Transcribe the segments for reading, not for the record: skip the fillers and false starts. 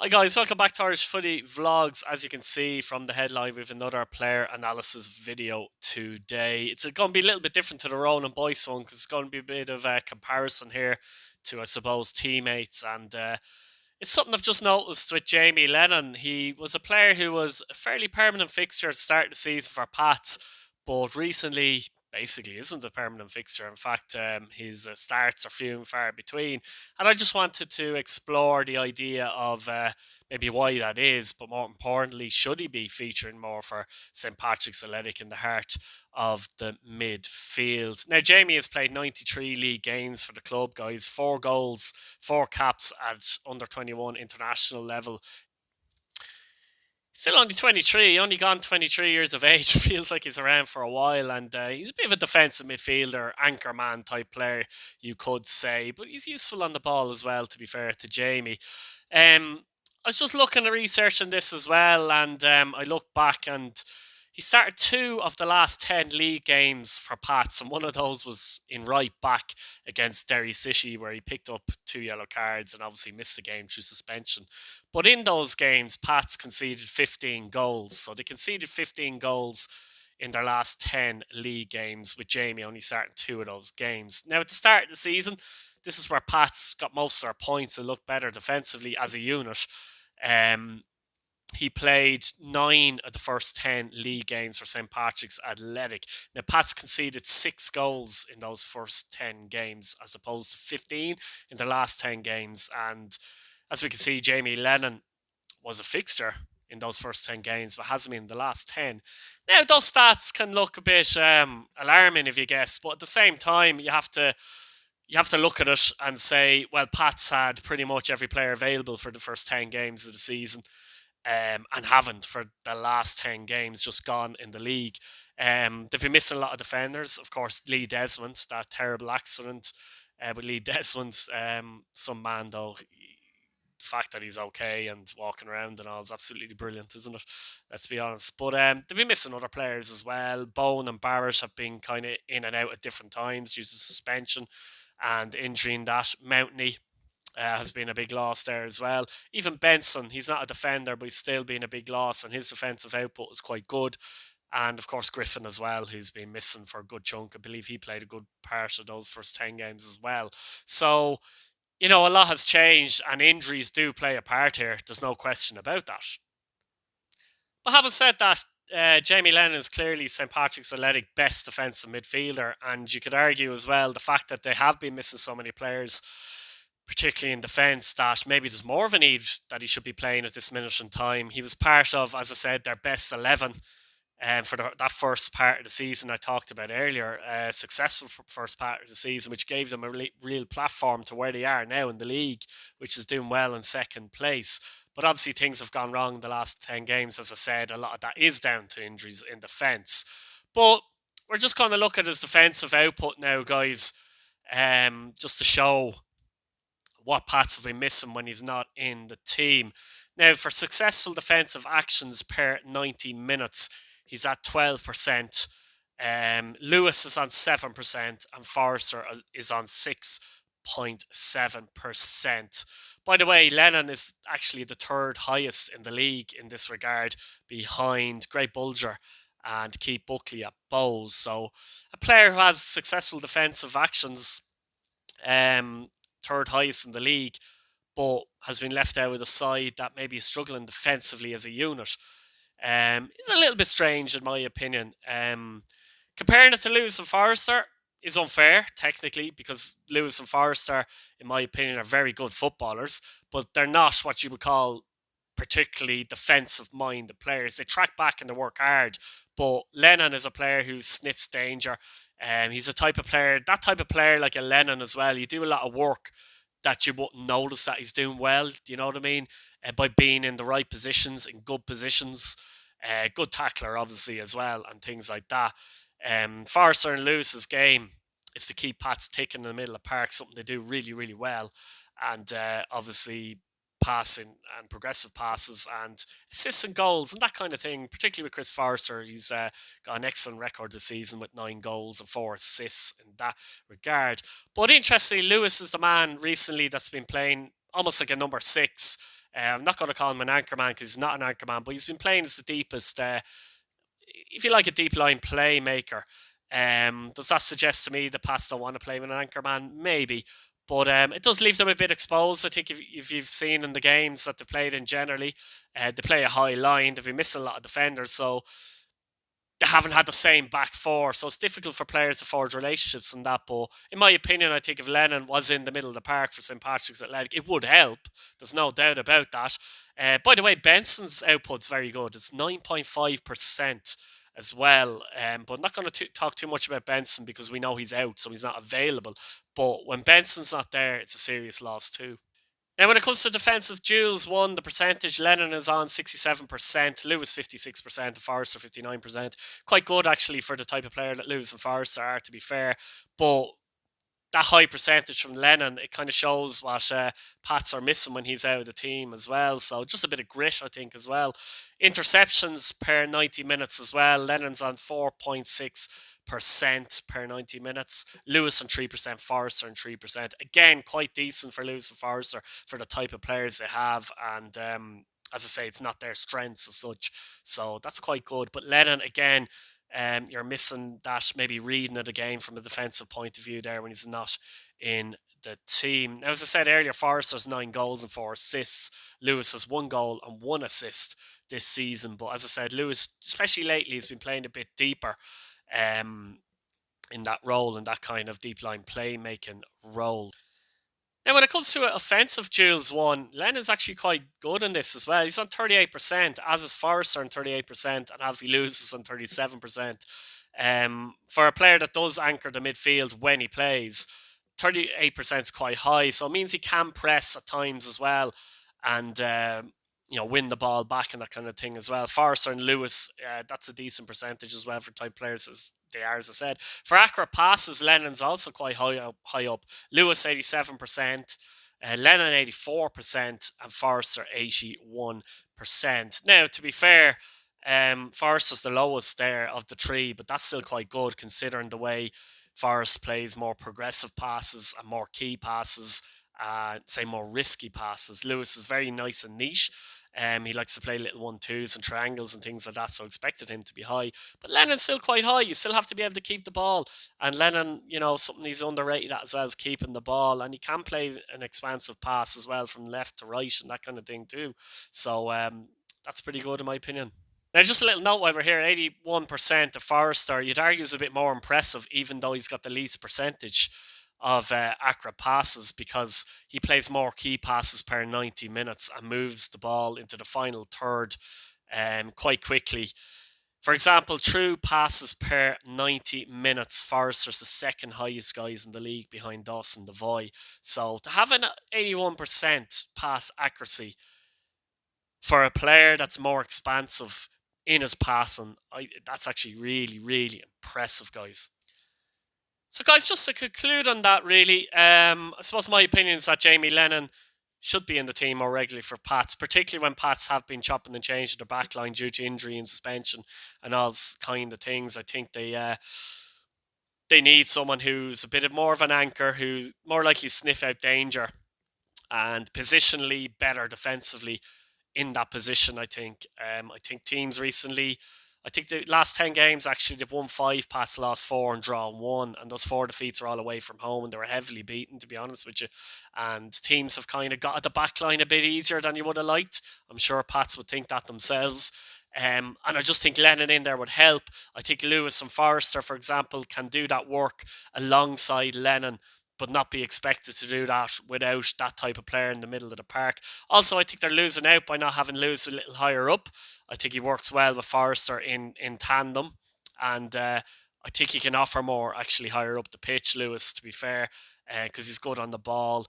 Hi guys, welcome back to Irish Footy Vlogs. As you can see from the headline, we have another player analysis video today. It's going to be a little bit different to the Ronan Boyce one because it's going to be a bit of a comparison here to, I suppose, teammates. And it's something I've just noticed with Jamie Lennon. He was a player who was a fairly permanent fixture at the start of the season for Pats, but recently basically isn't a permanent fixture. In fact, his starts are few and far between. And I just wanted to explore the idea of maybe why that is, but more importantly, should he be featuring more for St. Patrick's Athletic in the heart of the midfield? Now, Jamie has played 93 league games for the club, guys. 4 goals, 4 caps at under 21 international level. Still only 23, only gone 23 years of age. Feels like he's around for a while, and he's a bit of a defensive midfielder, anchor man type player, you could say. But he's useful on the ball as well, to be fair to Jamie. I was just looking at researching this as well, and I looked back, and he started 2 of the last 10 league games for Pats, and one of those was in right back against Derry City, where he picked up 2 yellow cards and obviously missed the game through suspension. But in those games, Pats conceded 15 goals. So they conceded 15 goals in their last 10 league games, with Jamie only starting 2 of those games. Now, at the start of the season, this is where Pats got most of their points and looked better defensively as a unit. He played 9 of the first 10 league games for St. Patrick's Athletic. Now, Pats conceded 6 goals in those first 10 games, as opposed to 15 in the last 10 games. And as we can see, Jamie Lennon was a fixture in those first 10 games, but hasn't been in the last 10. Now, those stats can look a bit alarming, if you guess, but at the same time, you have to look at it and say, well, Pats had pretty much every player available for the first 10 games of the season, and haven't for the last 10 games, just gone in the league. They've been missing a lot of defenders. Of course, Lee Desmond, that terrible accident with Lee Desmond, some man though. The fact that he's okay and walking around and all is absolutely brilliant, isn't it? Let's be honest. But they've been missing other players as well. Bone and Barrett have been kind of in and out at different times due to suspension and injury in that. Mountney has been a big loss there as well. Even Benson, he's not a defender, but he's still been a big loss, and his defensive output is quite good. And of course, Griffin as well, who's been missing for a good chunk. I believe he played a good part of those first 10 games as well. So, you know, a lot has changed, and injuries do play a part here. There's no question about that. But having said that, Jamie Lennon is clearly St. Patrick's Athletic best defensive midfielder, and you could argue as well the fact that they have been missing so many players, particularly in defence, that maybe there's more of a need that he should be playing at this minute in time. He was part of, as I said, their best 11 for that first part of the season I talked about earlier, successful first part of the season, which gave them a real platform to where they are now in the league, which is doing well in second place. But obviously things have gone wrong in the last 10 games. As I said, a lot of that is down to injuries in defence. But we're just going to look at his defensive output now, guys, just to show what Pats have been missing when he's not in the team. Now, for successful defensive actions per 90 minutes, he's at 12%. Lewis is on 7%, and Forrester is on 6.7%. By the way, Lennon is actually the 3rd highest in the league in this regard, behind Great Bulger and Keith Buckley at Bowes. So a player who has successful defensive actions, 3rd highest in the league, but has been left out with a side that maybe is struggling defensively as a unit. It's a little bit strange in my opinion. Comparing it to Lewis and Forrester is unfair technically, because Lewis and Forrester, in my opinion, are very good footballers, but they're not what you would call particularly defensive minded players. They track back and they work hard, but Lennon is a player who sniffs danger. He's a type of player, that type of player like a Lennon as well. You do a lot of work that you wouldn't notice that he's doing well. Do you know what I mean? By being in the right positions, in good positions, good tackler obviously as well, and things like that. Forrester and Lewis's game is to keep Pats ticking in the middle of the park, something they do really, really well, and obviously passing and progressive passes and assists and goals and that kind of thing, particularly with Chris Forrester. He's got an excellent record this season with 9 goals and 4 assists in that regard. But interestingly, Lewis is the man recently that's been playing almost like a number 6, I'm not going to call him an anchor man because he's not an anchor man, but he's been playing as the deepest, if you like, a deep line playmaker. Does that suggest to me the Pats don't want to play with an anchor man? Maybe. But it does leave them a bit exposed. I think if you've seen in the games that they've played in generally, they play a high line. They've been missing a lot of defenders, so they haven't had the same back four. So it's difficult for players to forge relationships and that. But in my opinion, I think if Lennon was in the middle of the park for St. Patrick's Athletic, it would help. There's no doubt about that. By the way, Benson's output's very good. It's 9.5% as well. But I'm not going to talk too much about Benson because we know he's out, so he's not available. But when Benson's not there, it's a serious loss too. Now, when it comes to defensive duels, the percentage, Lennon is on 67%, Lewis 56%, and Forrester 59%. Quite good, actually, for the type of player that Lewis and Forrester are, to be fair. But that high percentage from Lennon, it kind of shows what Pats are missing when he's out of the team as well. So just a bit of grit, I think, as well. Interceptions per 90 minutes as well. Lennon's on 4.6% per 90 minutes. Lewis on 3%, Forrester on 3%. Again, quite decent for Lewis and Forrester for the type of players they have. And as I say, it's not their strengths as such. So that's quite good. But Lennon, again, you're missing that, maybe reading of the game from a defensive point of view there when he's not in the team. Now, as I said earlier, Forrester's 9 goals and 4 assists. Lewis has 1 goal and 1 assist this season. But as I said, Lewis, especially lately, has been playing a bit deeper in that role, in that kind of deep line playmaking role. Now, when it comes to offensive duels Lennon's actually quite good in this as well. He's on 38%, as is Forrester on 38%, and Alfie Lewis is on 37%. For a player that does anchor the midfield when he plays, 38% is quite high, so it means he can press at times as well, and win the ball back and that kind of thing as well. Forrester and Lewis, that's a decent percentage as well for type players as they are, as I said. For accurate passes, Lennon's also quite high up. Lewis 87%, Lennon 84%, and Forrester 81%. Now, to be fair, Forrester's the lowest there of the three, but that's still quite good considering the way Forrest plays more progressive passes and more key passes, say more risky passes. Lewis is very nice and niche. He likes to play little 1-2s and triangles and things like that, so I expected him to be high. But Lennon's still quite high. You still have to be able to keep the ball. And Lennon, something he's underrated at as well is keeping the ball. And he can play an expansive pass as well from left to right and that kind of thing too. So that's pretty good in my opinion. Now, just a little note over here, 81% of Forrester, you'd argue is a bit more impressive, even though he's got the least percentage of accurate passes, because he plays more key passes per 90 minutes and moves the ball into the final third quite quickly. For example, true passes per 90 minutes, Forrester's the second highest guys in the league behind Dawson Devoy. So to have an 81% pass accuracy for a player that's more expansive in his passing, that's actually really, really impressive, guys. So, guys, just to conclude on that, really, I suppose my opinion is that Jamie Lennon should be in the team more regularly for Pats, particularly when Pats have been chopping and changing their backline due to injury and suspension and all kind of things. I think they need someone who's a bit more of an anchor, who's more likely to sniff out danger and positionally better defensively in that position, I think. I think teams recently, I think the last 10 games, actually, they've won 5, Pats lost 4 and drawn 1. And those 4 defeats are all away from home. And they were heavily beaten, to be honest with you. And teams have kind of got at the back line a bit easier than you would have liked. I'm sure Pats would think that themselves. And I just think Lennon in there would help. I think Lewis and Forrester, for example, can do that work alongside Lennon, but not be expected to do that without that type of player in the middle of the park. Also, I think they're losing out by not having Lewis a little higher up. I think he works well with Forrester in tandem. And I think he can offer more actually higher up the pitch, Lewis, to be fair, because he's good on the ball.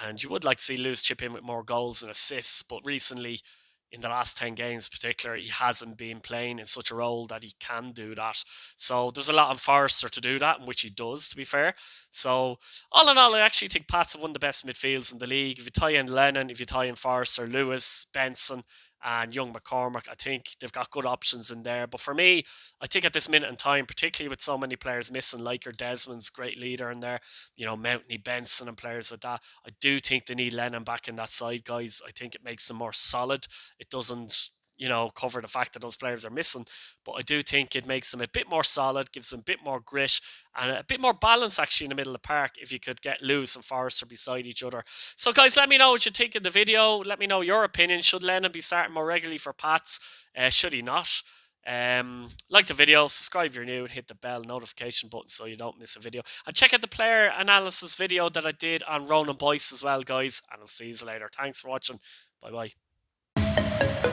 And you would like to see Lewis chip in with more goals and assists. But recently, in the last 10 games in particular, he hasn't been playing in such a role that he can do that. So there's a lot on Forrester to do that, which he does, to be fair. So all in all, I actually think Pats have one of the best midfields in the league. If you tie in Lennon, if you tie in Forrester, Lewis, Benson, and young McCormack. I think they've got good options in there. But for me, I think at this minute in time, particularly with so many players missing, like your Desmond's great leader in there, Mountney, Benson and players like that, I do think they need Lennon back in that side, guys. I think it makes them more solid. It doesn't, cover the fact that those players are missing. But I do think it makes them a bit more solid, gives them a bit more grit and a bit more balance actually in the middle of the park if you could get Lewis and Forrester beside each other. So guys, let me know what you think of the video. Let me know your opinion. Should Lennon be starting more regularly for Pats? Should he not? Like the video, subscribe if you're new, and hit the bell notification button so you don't miss a video. And check out the player analysis video that I did on Ronan Boyce as well, guys. And I'll see you later. Thanks for watching. Bye bye.